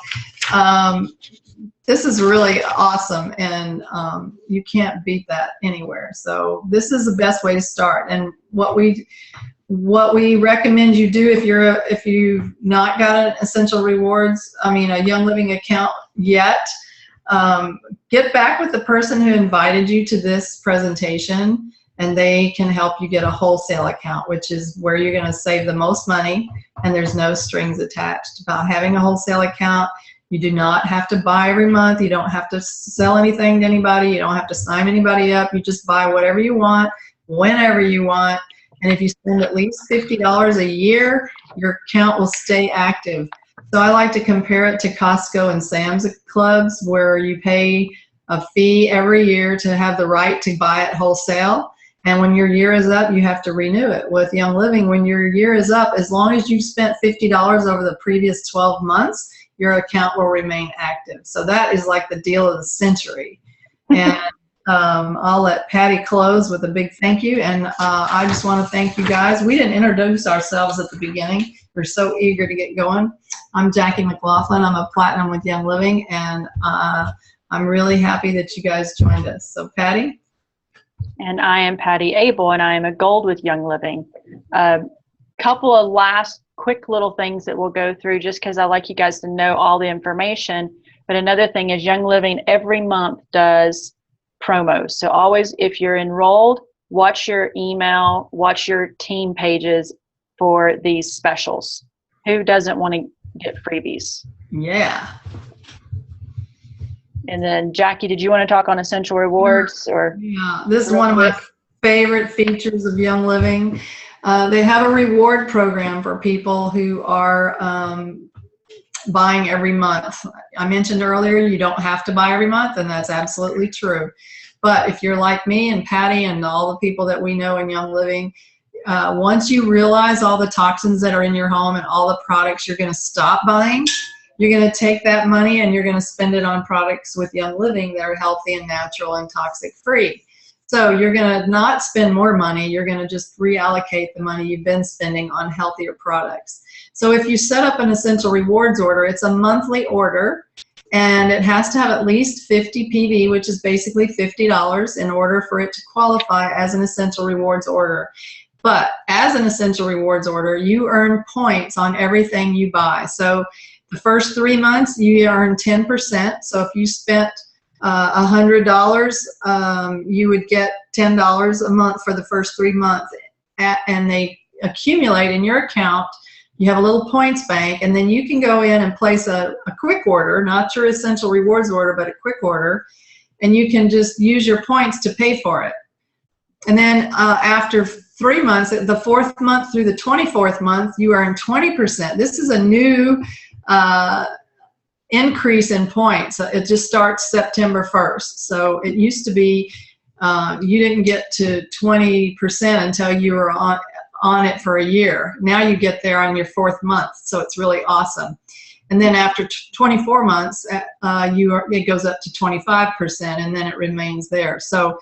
this is really awesome, and you can't beat that anywhere. So this is the best way to start. And what we recommend you do if you've not got an Essential Rewards, a Young Living account yet, get back with the person who invited you to this presentation, and they can help you get a wholesale account, which is where you're going to save the most money, and there's no strings attached. About having a wholesale account, you do not have to buy every month. You don't have to sell anything to anybody. You don't have to sign anybody up. You just buy whatever you want, whenever you want. And if you spend at least $50 a year, your account will stay active. So I like to compare it to Costco and Sam's Clubs, where you pay a fee every year to have the right to buy it wholesale. And when your year is up, you have to renew it. With Young Living, when your year is up, as long as you've spent $50 over the previous 12 months, your account will remain active. So that is like the deal of the century. And I'll let Patty close with a big thank you. And I just want to thank you guys. We didn't introduce ourselves at the beginning. We're so eager to get going. I'm Jackie McLaughlin. I'm a Platinum with Young Living, and I'm really happy that you guys joined us. So Patty? And I am Patty Abel, and I am a Gold with Young Living. Couple of last quick little things that we'll go through, just because I like you guys to know all the information. But another thing is Young Living every month does promos. So always, if you're enrolled, watch your email, watch your team pages for these specials. Who doesn't want to get freebies? Yeah. And then Jackie, did you want to talk on Essential Rewards? Or yeah, this is one of my favorite features of Young Living. They have a reward program for people who are buying every month. I mentioned earlier, you don't have to buy every month, and that's absolutely true. But if you're like me and Patty and all the people that we know in Young Living, once you realize all the toxins that are in your home and all the products you're going to stop buying, you're going to take that money and you're going to spend it on products with Young Living that are healthy and natural and toxic free. So you're going to not spend more money. You're going to just reallocate the money you've been spending on healthier products. So if you set up an Essential Rewards order, it's a monthly order, and it has to have at least 50 PV, which is basically $50, in order for it to qualify as an Essential Rewards order. But as an Essential Rewards order, you earn points on everything you buy. So the first 3 months, you earn 10%. So if you spent $100, you would get $10 a month for the first 3 months, and they accumulate in your account. You have a little points bank, and then you can go in and place a quick order, not your Essential Rewards order, but a quick order, and you can just use your points to pay for it. And then after 3 months, the 4th month through the 24th month, you earn 20%. This is a new increase in points. It just starts September 1st. So it used to be you didn't get to 20% until you were on it for a year. Now you get there on your 4th month. So it's really awesome. And then after 24 months, it goes up to 25%, and then it remains there. So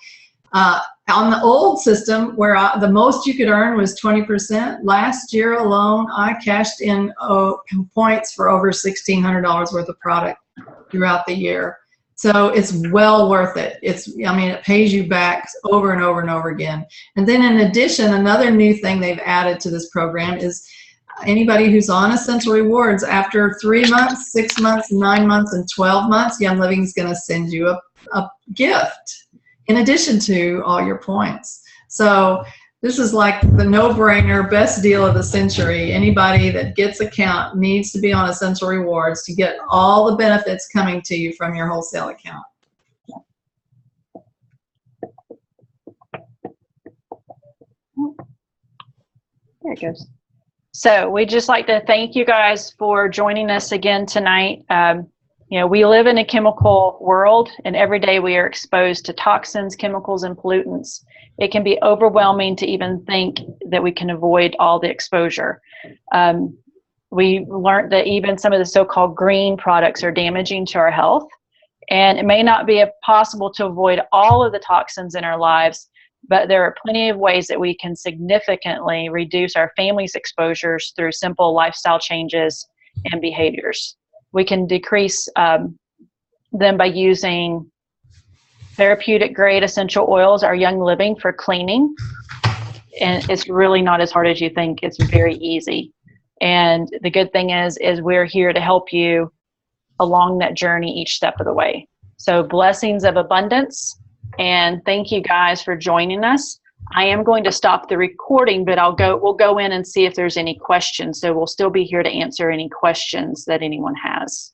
on the old system, where the most you could earn was 20%, last year alone, I cashed in points for over $1,600 worth of product throughout the year. So it's well worth it. It pays you back over and over and over again. And then in addition, another new thing they've added to this program is anybody who's on Essential Rewards, after 3 months, 6 months, 9 months, and 12 months, Young Living is going to send you a gift in addition to all your points. So this is like the no-brainer, best deal of the century. Anybody that gets account needs to be on Essential Rewards to get all the benefits coming to you from your wholesale account. There it goes. So we'd just like to thank you guys for joining us again tonight. We live in a chemical world, and every day we are exposed to toxins, chemicals, and pollutants. It can be overwhelming to even think that we can avoid all the exposure. We learned that even some of the so-called green products are damaging to our health, and it may not be possible to avoid all of the toxins in our lives, but there are plenty of ways that we can significantly reduce our family's exposures through simple lifestyle changes and behaviors. We can decrease them by using therapeutic grade essential oils or Young Living for cleaning. And it's really not as hard as you think. It's very easy. And the good thing is we're here to help you along that journey each step of the way. So blessings of abundance. And thank you guys for joining us. I am going to stop the recording, but we'll go in and see if there's any questions. So we'll still be here to answer any questions that anyone has.